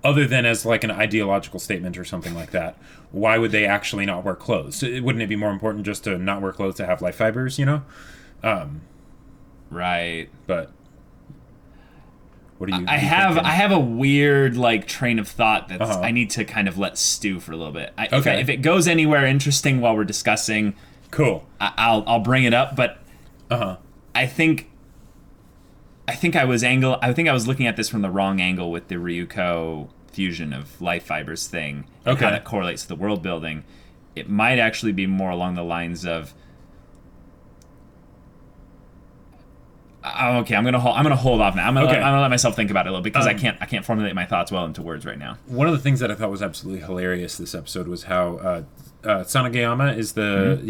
[SPEAKER 2] other than as an ideological statement or something like that, why would they actually not wear clothes? Wouldn't it be more important just to not wear clothes to have life fibers,
[SPEAKER 1] Right.
[SPEAKER 2] But What are you?
[SPEAKER 1] I have a weird like train of thought that I need to kind of let stew for a little bit. If it goes anywhere interesting while we're discussing,
[SPEAKER 2] cool.
[SPEAKER 1] I'll bring it up. But I think I was looking at this from the wrong angle with the Ryuko fusion of life fibers thing and how that correlates to the world building. It might actually be more along the lines of okay, I'm gonna hold off now. I'm gonna let myself think about it a little because I can't formulate my thoughts well into words right now.
[SPEAKER 2] One of the things that I thought was absolutely hilarious this episode was how Sanagayama is the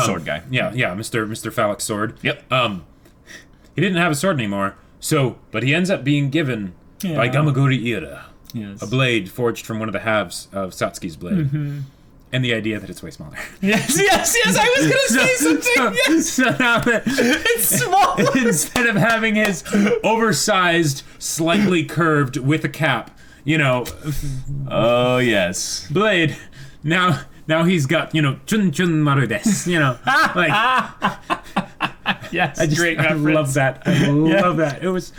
[SPEAKER 1] sword guy.
[SPEAKER 2] Mr. Phallic Sword.
[SPEAKER 1] Yep.
[SPEAKER 2] He didn't have a sword anymore, but he ends up being given by Gamagori Ira a blade forged from one of the halves of Satsuki's blade. And the idea that it's way smaller.
[SPEAKER 1] Yes, I was going to say something.
[SPEAKER 2] So now that
[SPEAKER 1] it's smaller.
[SPEAKER 2] Instead of having his oversized, slightly curved with a cap,
[SPEAKER 1] Oh, yes.
[SPEAKER 2] blade, now he's got, chun chun maru desu, like...
[SPEAKER 1] Yes,
[SPEAKER 2] great reference. I love that. I love that. It was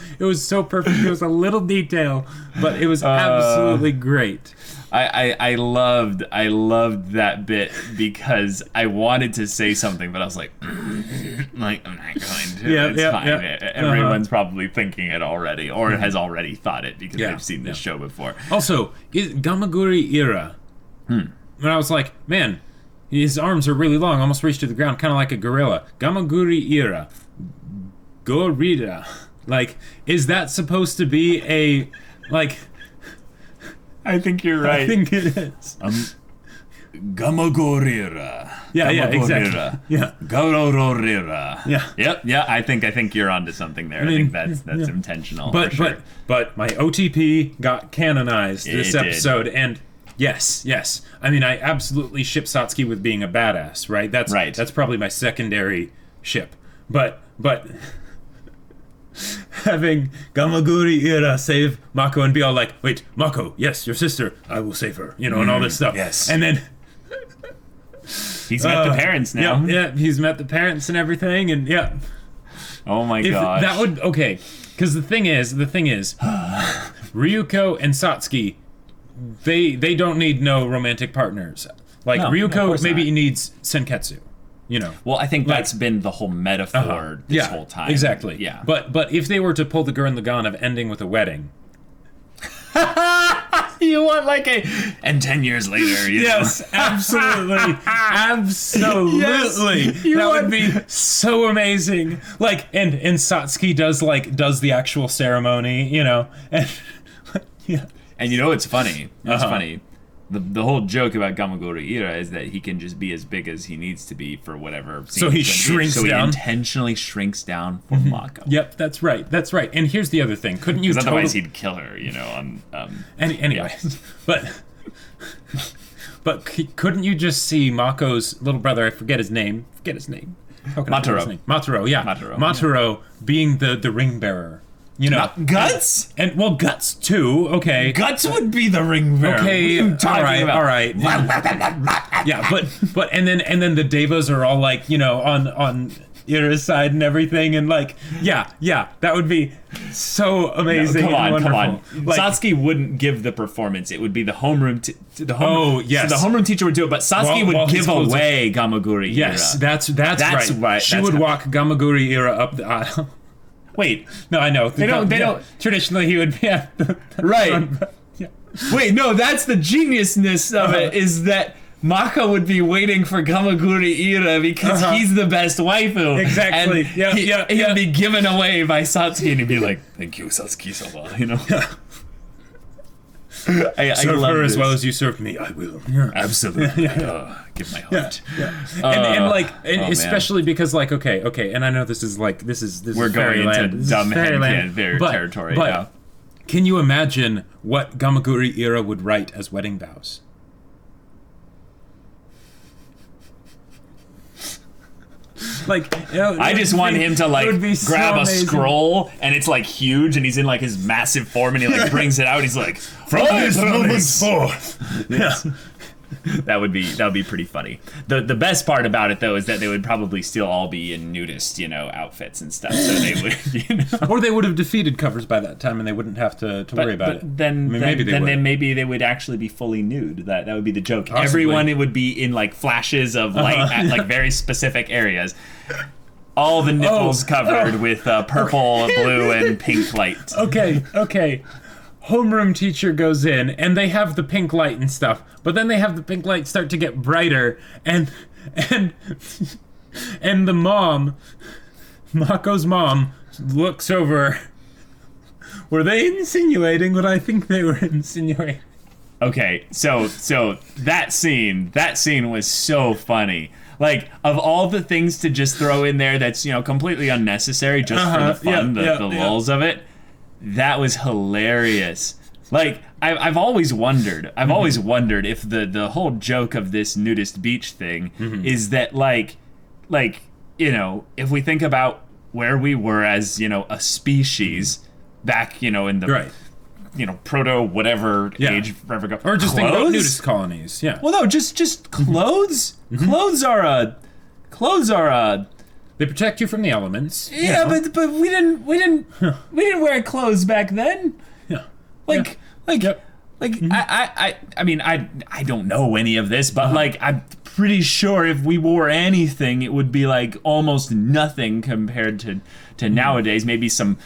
[SPEAKER 2] so perfect. It was a little detail, but it was absolutely great.
[SPEAKER 1] I loved that bit because I wanted to say something, but I was like I'm not going to. It's fine. Everyone's probably thinking it already, or has already thought it because they've seen this show before.
[SPEAKER 2] Also, Gamaguri Ira. When I was like, man, his arms are really long, almost reach to the ground, kind of like a gorilla. Gamaguri Ira. Gorilla. Like, is that supposed to be a, like...
[SPEAKER 1] I think you're right.
[SPEAKER 2] I think it is.
[SPEAKER 1] Gamagorira.
[SPEAKER 2] Yeah, exactly. Yeah.
[SPEAKER 1] Garororira.
[SPEAKER 2] Yeah.
[SPEAKER 1] Yep, I think you're onto something there. I think that's intentional.
[SPEAKER 2] But
[SPEAKER 1] for sure.
[SPEAKER 2] but my OTP got canonized this episode, and yes. I mean, I absolutely ship Satsuki with being a badass, right? That's probably my secondary ship. But having Gamaguri Ira save Mako and be all like, wait, Mako, yes, your sister, I will save her, and all this stuff.
[SPEAKER 1] Yes.
[SPEAKER 2] And then
[SPEAKER 1] he's met the parents now.
[SPEAKER 2] Yeah, he's met the parents and everything, and
[SPEAKER 1] oh my gosh.
[SPEAKER 2] That would because the thing is, Ryuko and Satsuki, they don't need no romantic partners. Like Ryuko maybe needs Senketsu.
[SPEAKER 1] Well, I think that's been the whole metaphor this whole time.
[SPEAKER 2] Exactly.
[SPEAKER 1] Yeah.
[SPEAKER 2] But if they were to pull the Gurren Lagann of ending with a wedding,
[SPEAKER 1] you want and 10 years later,
[SPEAKER 2] yes, absolutely, absolutely,
[SPEAKER 1] yes,
[SPEAKER 2] that would be so amazing. Like, and Satsuki does the actual ceremony, and
[SPEAKER 1] And it's funny. It's funny. The whole joke about Gamagori Ira is that he can just be as big as he needs to be for whatever.
[SPEAKER 2] So he shrinks down.
[SPEAKER 1] So he intentionally shrinks down for Mako.
[SPEAKER 2] Yep, that's right. And here's the other thing: couldn't you?
[SPEAKER 1] Otherwise, he'd kill her.
[SPEAKER 2] Anyway, but couldn't you just see Mako's little brother? I forget his name. How can I forget his name? Mataro. Yeah, Mataro being the ring bearer.
[SPEAKER 1] Not Guts?
[SPEAKER 2] And Guts too, okay.
[SPEAKER 1] Guts would be the ring bearer.
[SPEAKER 2] Okay, all right. Yeah, but and then the Devas are all like, on Ira's side and everything, and that would be so amazing.
[SPEAKER 1] No, come on.
[SPEAKER 2] Like,
[SPEAKER 1] Satsuki wouldn't give the performance. It would be the homeroom
[SPEAKER 2] yes.
[SPEAKER 1] So the homeroom teacher would do it, but Satsuki would give away Gamaguri Ira.
[SPEAKER 2] Yes, that's right. She would walk Gamaguri Ira up the aisle. Wait, no, I know. They don't. Traditionally, he would be at the
[SPEAKER 1] right.
[SPEAKER 2] front,
[SPEAKER 1] Wait, no, that's the geniusness of it, is that Mako would be waiting for Gamaguri Ira because he's the best waifu.
[SPEAKER 2] Exactly.
[SPEAKER 1] And he'd be given away by Satsuki, and he'd be like, "Thank you, Satsuki-sama." I
[SPEAKER 2] serve
[SPEAKER 1] love
[SPEAKER 2] her as
[SPEAKER 1] this.
[SPEAKER 2] well as you served me. I will.
[SPEAKER 1] Absolutely. Give my heart.
[SPEAKER 2] And especially because okay, and I know this is
[SPEAKER 1] we're going into dumb headcanon territory.
[SPEAKER 2] But can you imagine what Gamaguri Ira would write as wedding vows?
[SPEAKER 1] I just want him to grab a scroll, and it's huge, and he's in his massive form, and he brings it out. He's like, from this moment forth.
[SPEAKER 2] Yes.
[SPEAKER 1] That would be pretty funny. The best part about it, though, is that they would probably still all be in nudist, outfits and stuff. So they would,
[SPEAKER 2] Or they would have defeated covers by that time, and they wouldn't have to worry about it.
[SPEAKER 1] Then maybe they would actually be fully nude. That would be the joke.
[SPEAKER 2] Possibly.
[SPEAKER 1] Everyone, it would be in like flashes of light at like very specific areas. All the nipples covered with purple, blue, and pink light.
[SPEAKER 2] Okay. Homeroom teacher goes in, and they have the pink light and stuff, but then they have the pink light start to get brighter, and the mom, Mako's mom, looks over. Were they insinuating what I think they were insinuating?
[SPEAKER 1] Okay, so that scene was so funny. Like, of all the things to just throw in there that's, completely unnecessary just for the fun, the lulz of it, that was hilarious. Like, I've always wondered if the whole joke of this nudist beach thing is that, like, if we think about where we were as, a species back, in the... proto whatever age forever ago.
[SPEAKER 2] Or just think about nudist colonies. Yeah.
[SPEAKER 1] Well, no, just clothes. Clothes are
[SPEAKER 2] they protect you from the elements.
[SPEAKER 1] Yeah, but we didn't wear clothes back then.
[SPEAKER 2] Yeah.
[SPEAKER 1] I mean, I don't know any of this, but like I'm pretty sure if we wore anything, it would be like almost nothing compared to nowadays. Maybe some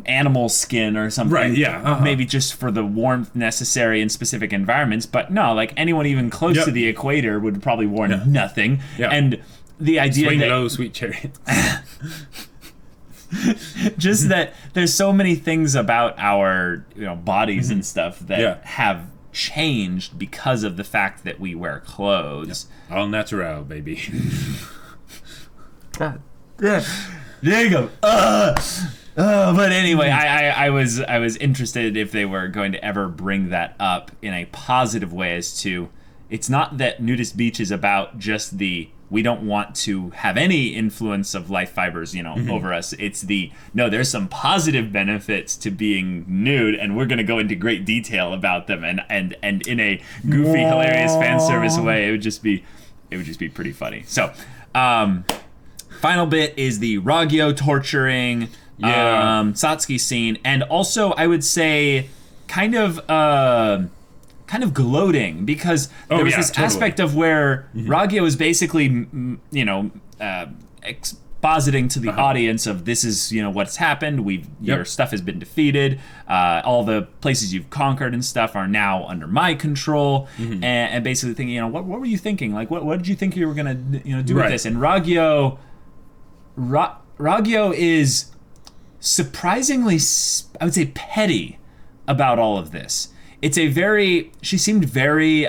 [SPEAKER 1] animal skin or something.
[SPEAKER 2] Right. Yeah.
[SPEAKER 1] Maybe just for the warmth necessary in specific environments. But no, like anyone even close to the equator would probably wear nothing. Yeah. And the idea
[SPEAKER 2] Swing
[SPEAKER 1] that
[SPEAKER 2] low, sweet chariot.
[SPEAKER 1] just that there's so many things about our bodies and stuff that have changed because of the fact that we wear clothes.
[SPEAKER 2] All natural, baby.
[SPEAKER 1] God. Yeah. There you go. But anyway, I was interested if they were going to ever bring that up in a positive way as to it's not that Nudist Beach is about just we don't want to have any influence of life fibers, over us. It's there's some positive benefits to being nude, and we're going to go into great detail about them, and in a goofy, hilarious fan service way, it would just be pretty funny. So, final bit is the Ragyou torturing Satsuki scene, and also I would say kind of gloating, because there was this aspect of where Ragyou is basically, expositing to the audience of this is, what's happened. Your stuff has been defeated. All the places you've conquered and stuff are now under my control. And basically thinking, what were you thinking? Like, what did you think you were gonna, do with this? And Ragyou is surprisingly, I would say, petty about all of this. She seemed very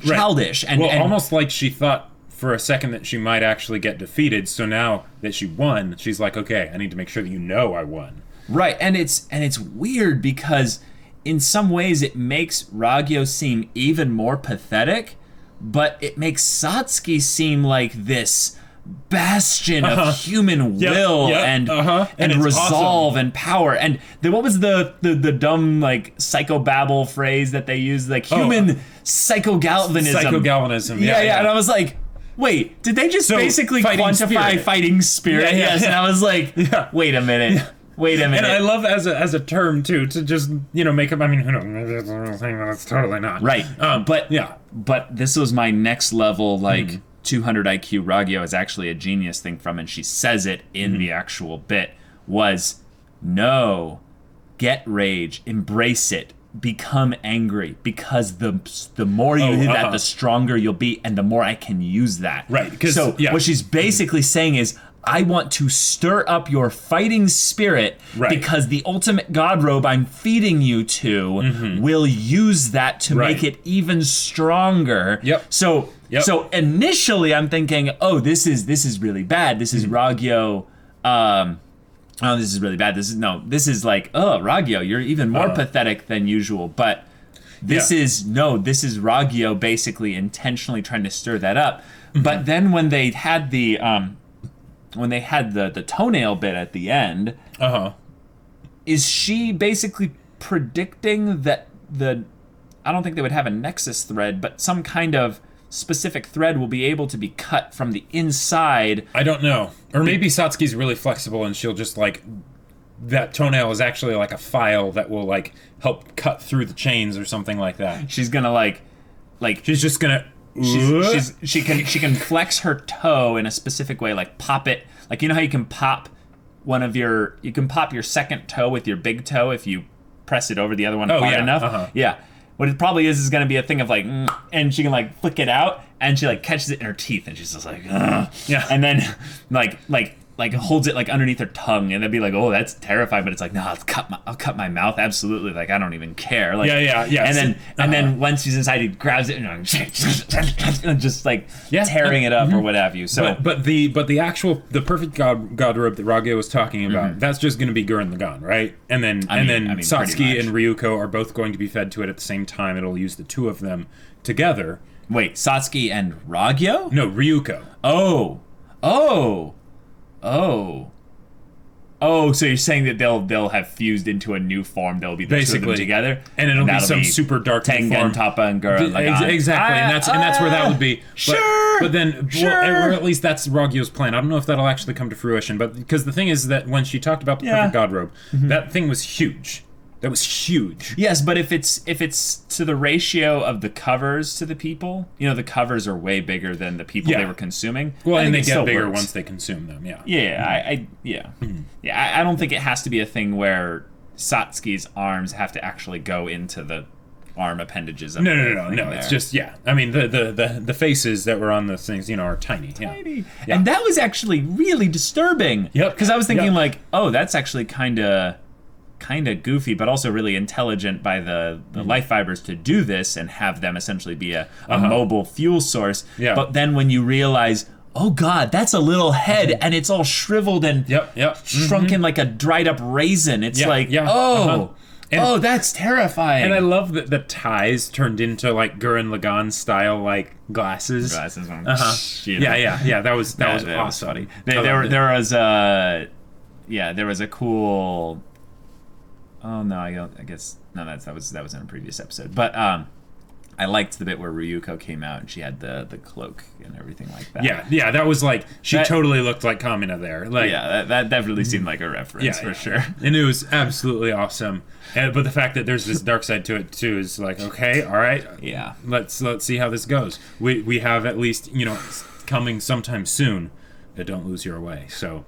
[SPEAKER 1] childish and
[SPEAKER 2] almost like she thought for a second that she might actually get defeated. So now that she won, she's like, okay, I need to make sure that I won.
[SPEAKER 1] Right, and it's weird because in some ways it makes Ragyou seem even more pathetic, but it makes Satsuki seem like this bastion of human will and resolve awesome. And power. And what was the dumb like psychobabble phrase that they used, like human psychogalvanism? Yeah. And I was like, wait, did they just basically quantify fighting spirit? Yes. And I was like, wait a minute. And
[SPEAKER 2] I love as a term too, to just make up. I mean, maybe it's a real thing, but it's totally not.
[SPEAKER 1] Right. But this was my next level, like 200 IQ Ragyou is actually a genius thing from, and she says it in the actual bit, was no, get rage, embrace it, become angry, because the more you hit that, the stronger you'll be, and the more I can use that.
[SPEAKER 2] Right.
[SPEAKER 1] What she's basically saying is, I want to stir up your fighting spirit because the ultimate god robe I'm feeding you to will use that to make it even stronger. So initially I'm thinking, this is really bad. This is Ragyou. This is really bad. This is like, Ragyou, you're even more pathetic than usual. But this is Ragyou basically intentionally trying to stir that up. But then when they had the toenail bit at the end, is she basically predicting that the I don't think they would have a nexus thread, but some kind of specific thread will be able to be cut from the inside.
[SPEAKER 2] I don't know. Or maybe Satsuki's really flexible and she'll just like, that toenail is actually like a file that will like help cut through the chains or something like that.
[SPEAKER 1] She's gonna like
[SPEAKER 2] she's just gonna
[SPEAKER 1] she can flex her toe in a specific way, like pop it, like you know how you can pop your second toe with your big toe if you press it over the other one hard enough.
[SPEAKER 2] Uh-huh.
[SPEAKER 1] Yeah. What it probably is going to be a thing of like, and she can like flick it out, and she like catches it in her teeth, and she's just like,
[SPEAKER 2] yeah,
[SPEAKER 1] and then like holds it like underneath her tongue, and they'd be like, oh, that's terrifying, but it's like, no, I'll cut my mouth, absolutely, like I don't even care, like
[SPEAKER 2] yeah.
[SPEAKER 1] And then once she's inside, he grabs it and just like tearing it up or what have you. So,
[SPEAKER 2] but the actual perfect god robe that Ragyou was talking about, that's just going to be Gurren Lagann, right? And then Satsuki and Ryuko are both going to be fed to it at the same time. It'll use the two of them together.
[SPEAKER 1] Wait, Satsuki and Ragyou?
[SPEAKER 2] No, Ryuko.
[SPEAKER 1] Oh, so you're saying that they'll have fused into a new form? They'll be the two of them together,
[SPEAKER 2] and it'll be some super dark
[SPEAKER 1] Tengen, Toppa, and Gurren Lagann.
[SPEAKER 2] Exactly, and that's where that would be. But then, or at least that's Ragyou's plan. I don't know if that'll actually come to fruition, but because the thing is that when she talked about the perfect god robe, that thing was huge. That was huge.
[SPEAKER 1] Yes, but if it's to the ratio of the covers to the people, you know, the covers are way bigger than the people they were consuming.
[SPEAKER 2] Well, and they get bigger once they consume them.
[SPEAKER 1] Yeah. I don't think it has to be a thing where Satsuki's arms have to actually go into the arm appendages.
[SPEAKER 2] No. It's just I mean, the faces that were on the things, you know, are tiny. Yeah.
[SPEAKER 1] And that was actually really disturbing.
[SPEAKER 2] Yep.
[SPEAKER 1] Because I was thinking like, oh, that's actually kind of goofy, but also really intelligent by the Life Fibers to do this and have them essentially be a mobile fuel source.
[SPEAKER 2] Yeah.
[SPEAKER 1] But then when you realize, oh God, that's a little head and it's all shriveled and shrunken like a dried up raisin. It's oh, that's terrifying.
[SPEAKER 2] And I love that the ties turned into like Gurren Lagann style like glasses. Yeah. That was awesome.
[SPEAKER 1] There was a cool. Oh no, I guess no. That was in a previous episode. But I liked the bit where Ryuko came out and she had the cloak and everything like that.
[SPEAKER 2] Yeah, that was like she totally looked like Kamina there. Like,
[SPEAKER 1] that definitely seemed like a reference for sure.
[SPEAKER 2] And it was absolutely awesome. But the fact that there's this dark side to it too is like, okay, all right, let's see how this goes. We have at least, you know, coming sometime soon. Don't lose your way. So.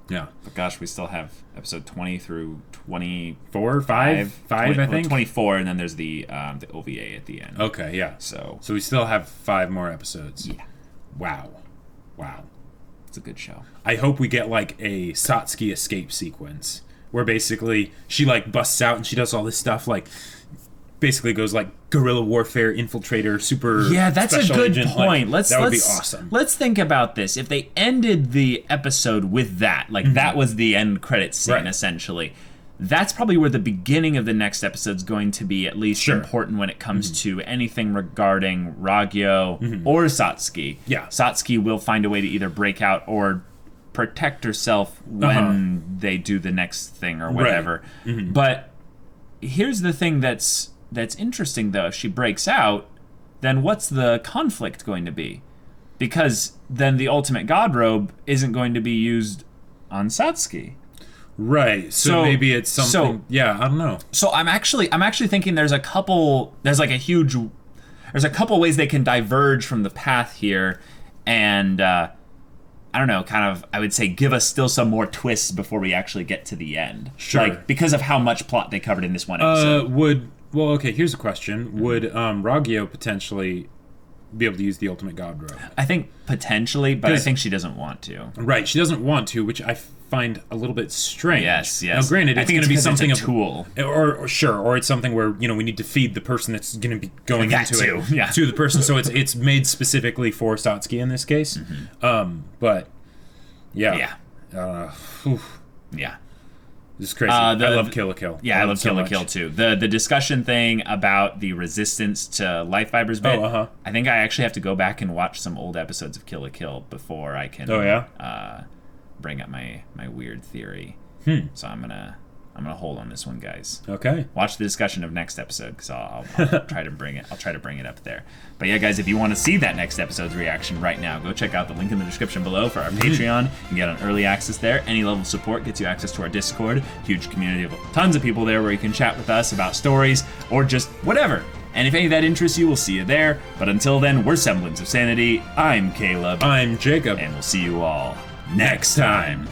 [SPEAKER 2] Yeah.
[SPEAKER 1] But gosh, we still have episode 20 through 24,
[SPEAKER 2] 5, I think.
[SPEAKER 1] 24, and then there's the OVA at the end.
[SPEAKER 2] Okay, yeah.
[SPEAKER 1] So
[SPEAKER 2] we still have 5 more episodes.
[SPEAKER 1] Yeah.
[SPEAKER 2] Wow.
[SPEAKER 1] It's a good show.
[SPEAKER 2] I hope we get like a Satsuki escape sequence where basically she like busts out and she does all this stuff like basically goes like guerrilla warfare, infiltrator, super.
[SPEAKER 1] Yeah, that's a good point.
[SPEAKER 2] Like, that would be awesome.
[SPEAKER 1] Let's think about this. If they ended the episode with that, like that was the end credits scene, essentially. That's probably where the beginning of the next episode's going to be at least important when it comes to anything regarding Ragyou or Satsuki.
[SPEAKER 2] Yeah,
[SPEAKER 1] Satsuki will find a way to either break out or protect herself when they do the next thing or whatever. Right. But here's the thing that's interesting, though. If she breaks out, then what's the conflict going to be? Because then the ultimate god robe isn't going to be used on Satsuki.
[SPEAKER 2] Right. So maybe it's something. I don't know.
[SPEAKER 1] So I'm actually thinking there's a couple ways they can diverge from the path here, and I don't know, kind of, I would say give us still some more twists before we actually get to the end.
[SPEAKER 2] Sure.
[SPEAKER 1] Like, because of how much plot they covered in this one episode.
[SPEAKER 2] Well, okay, here's a question. Would Ragyou potentially be able to use the ultimate god robe?
[SPEAKER 1] I think potentially, but I think she doesn't want to.
[SPEAKER 2] Right, she doesn't want to, which I find a little bit strange.
[SPEAKER 1] Yes.
[SPEAKER 2] Now, granted, it's going to be something
[SPEAKER 1] it's a tool,
[SPEAKER 2] or it's something where we need to feed the person that's going to be going into it to the person. So it's made specifically for Satsuki in this case. But yeah. This is crazy. I love Kill la Kill.
[SPEAKER 1] Yeah, I love Kill la Kill too. The discussion thing about the resistance to Life Fibers bit. I think I actually have to go back and watch some old episodes of Kill la Kill before I can bring up my weird theory. So I'm gonna I'm gonna hold on this one, guys.
[SPEAKER 2] Okay.
[SPEAKER 1] Watch the discussion of next episode, because I'll try to bring it. I'll try to bring it up there. But yeah, guys, if you want to see that next episode's reaction right now, go check out the link in the description below for our Patreon. You can get on early access there. Any level of support gets you access to our Discord. Huge community of tons of people there where you can chat with us about stories or just whatever. And if any of that interests you, we'll see you there. But until then, we're Semblance of Sanity. I'm Caleb.
[SPEAKER 2] I'm Jacob.
[SPEAKER 1] And we'll see you all next time.